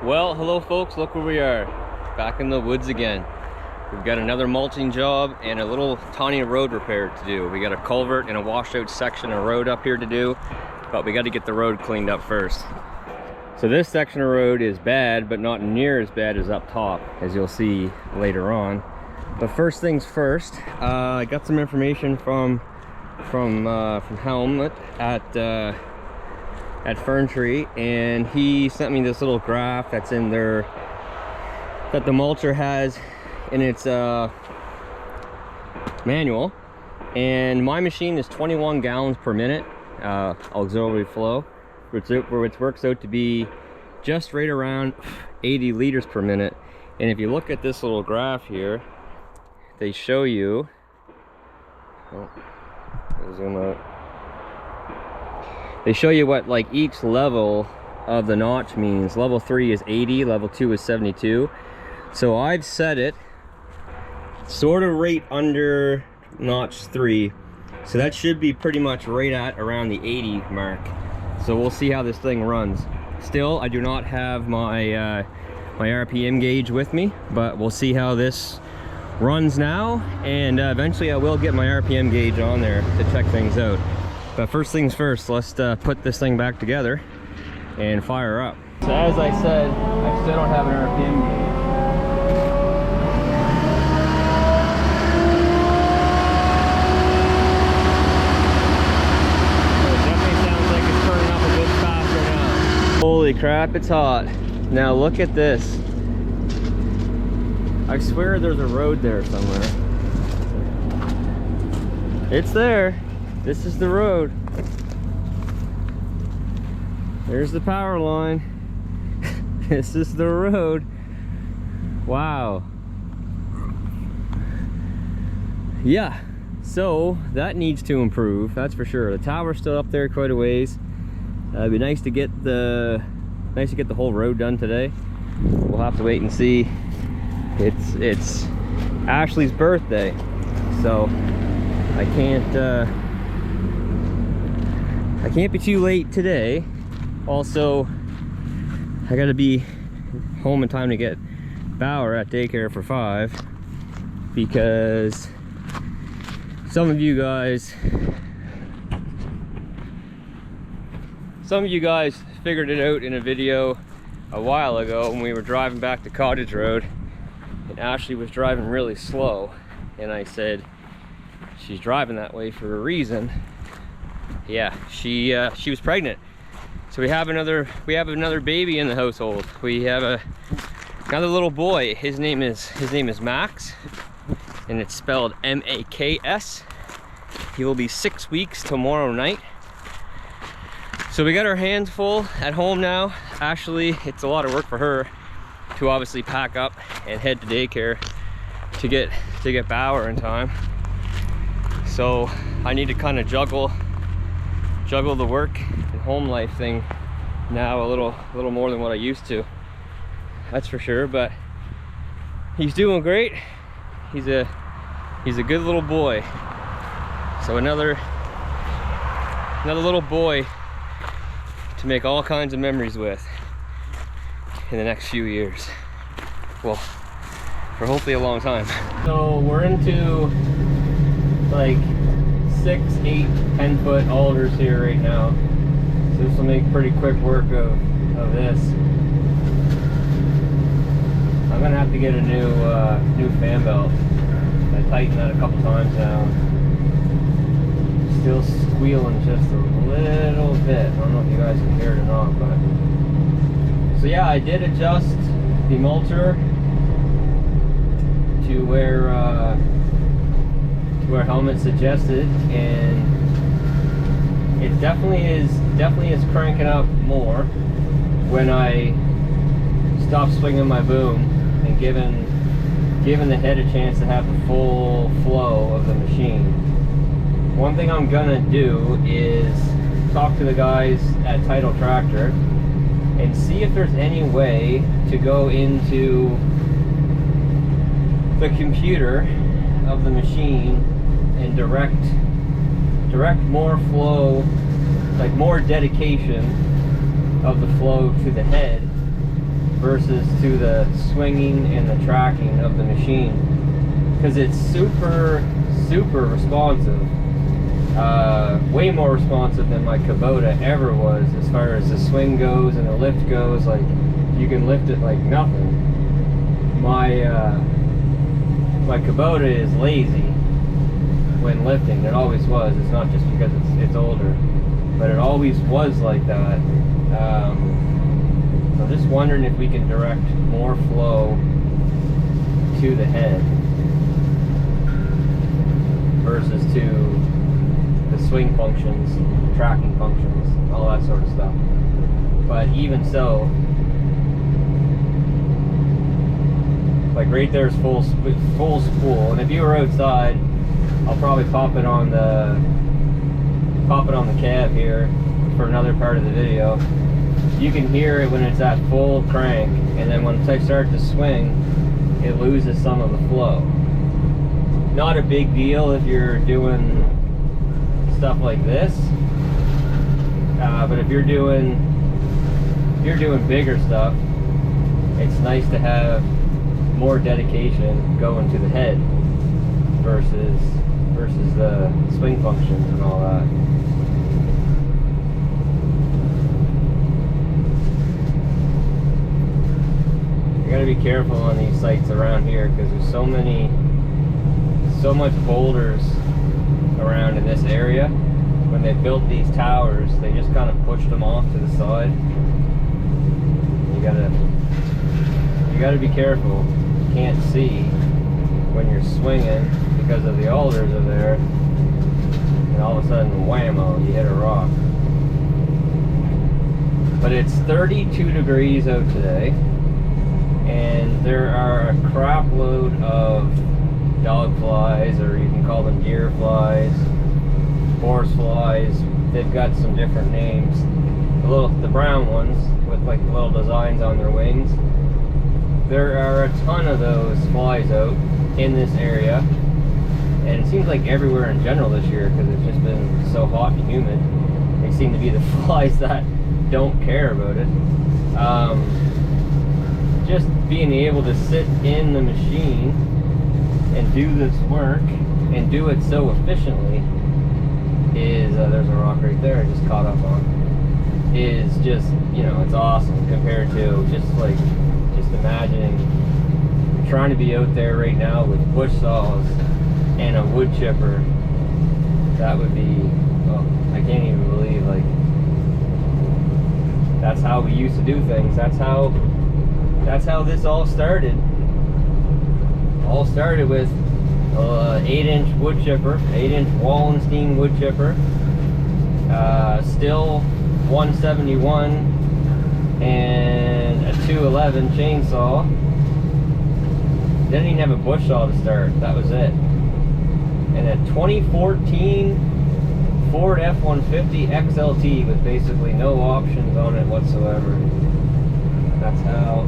Well, hello folks, look where we are, back in the woods again. We've got another mulching job and a little tiny road repair to do. We got a culvert and a washout section of road up here to do, but we got to get the road cleaned up first. So this section of road is bad, but not near as bad as up top, as you'll see later on. But first things first, I got some information from Helmut at Ferntree, and he sent me this little graph that's in there that the mulcher has in its manual. And my machine is 21 gallons per minute auxiliary flow, which works out to be just right around 80 liters per minute. And if you look at this little graph here, they show you, zoom out. They show you what like each level of the notch means. Level 3 is 80, level 2 is 72. So I've set it sort of right under notch 3. So that should be pretty much right at around the 80 mark. So we'll see how this thing runs. Still, I do not have my my RPM gauge with me, but we'll see how this runs now, and eventually I will get my RPM gauge on there to check things out. But first things first, let's put this thing back together and fire up. So as I said, I still don't have an RPM gauge. So it definitely sounds like it's turning up a bit faster now. Holy crap, it's hot. Now look at this. I swear there's a road there somewhere. It's there. This is the road. There's the power line. This is the road. Wow. Yeah, so that needs to improve, that's for sure. The tower's still up there quite a ways. It'd be nice to get the whole road done today. We'll have to wait and see. It's Ashley's birthday, so I can't be too late today. Also, I gotta be home in time to get Bauer at daycare for 5, because some of you guys figured it out in a video a while ago when we were driving back to Cottage Road, and Ashley was driving really slow, and I said she's driving that way for a reason. Yeah, she was pregnant. So we have another baby in the household. We have another little boy. His name is Max, and it's spelled M-A-K-S. He will be 6 weeks tomorrow night. So we got our hands full at home now. Ashley, it's a lot of work for her to obviously pack up and head to daycare to get Bauer in time. So I need to kind of juggle the work and home life thing now a little more than what I used to. That's for sure. But he's doing great. He's a good little boy. So another little boy to make all kinds of memories with in the next few years. Well, for hopefully a long time. So we're into like 6, 8, 10 foot alders here right now. So this will make pretty quick work of this. I'm gonna have to get a new fan belt. I tightened that a couple times now. Still squealing just a little bit. I don't know if you guys can hear it or not, but so yeah, I did adjust the mulcher to where Helmut suggested, and it definitely is cranking up more when I stop swinging my boom and giving the head a chance to have the full flow of the machine. One thing I'm gonna do is talk to the guys at Title Tractor and see if there's any way to go into the computer of the machine and direct more flow, like more dedication of the flow to the head versus to the swinging and the tracking of the machine, because it's super responsive, way more responsive than my Kubota ever was as far as the swing goes and the lift goes. Like, you can lift it like nothing. My Kubota is lazy when lifting. It always was. It's not just because it's older, but it always was like that. So I'm just wondering if we can direct more flow to the head versus to the swing functions, tracking functions, all that sort of stuff. But even so, like right there is full spool, and if you were outside, I'll probably pop it on the cab here for another part of the video. You can hear it when it's at full crank, and then once I start to swing, it loses some of the flow. Not a big deal if you're doing stuff like this, but if you're doing bigger stuff, it's nice to have more dedication going to the head versus the swing functions and all that. You gotta be careful on these sites around here because there's so much boulders around in this area. When they built these towers, they just kind of pushed them off to the side. You gotta be careful. You can't see when you're swinging because of the alders are there, and all of a sudden, whammo, you hit a rock. But it's 32 degrees out today, and there are a crap load of dog flies, or you can call them deer flies, horse flies. They've got some different names. The brown ones with like little designs on their wings. There are a ton of those flies out in this area, and it seems like everywhere in general this year because it's just been so hot and humid. They seem to be the flies that don't care about it. Just being able to sit in the machine and do this work and do it so efficiently is, there's a rock right there I just caught up on, is just, you know, it's awesome compared to just imagining trying to be out there right now with bush saws and a wood chipper. That would be, well, I can't even believe, like, that's how we used to do things. That's how this all started. All started with 8-inch wood chipper, 8-inch Wallenstein wood chipper, still 171, and a 211 chainsaw. Didn't even have a bush saw to start. That was it. And a 2014 Ford F-150 XLT with basically no options on it whatsoever. That's how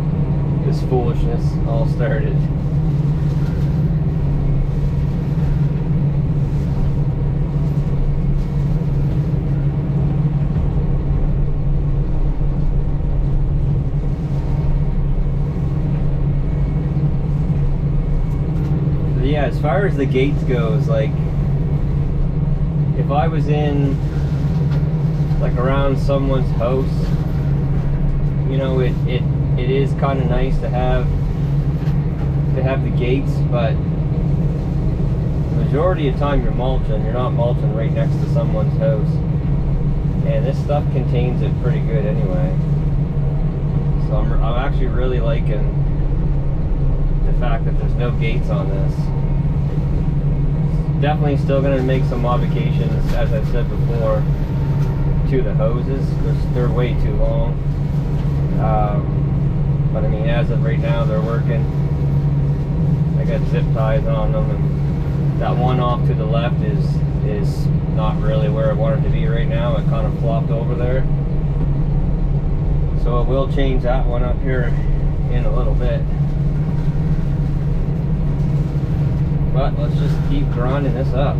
this foolishness all started. Yeah, as far as the gates goes, like, if I was in, like, around someone's house, you know, it is kind of nice to have the gates, but the majority of the time you're not mulching right next to someone's house, and this stuff contains it pretty good anyway. So I'm actually really liking the fact that there's no gates on this. Definitely still going to make some modifications, as I've said before, to the hoses. They're way too long. But I mean, as of right now, they're working. I got zip ties on them, and that one off to the left is not really where I want it to be right now. It kind of flopped over there. So I will change that one up here in a little bit. But let's just keep grinding this up.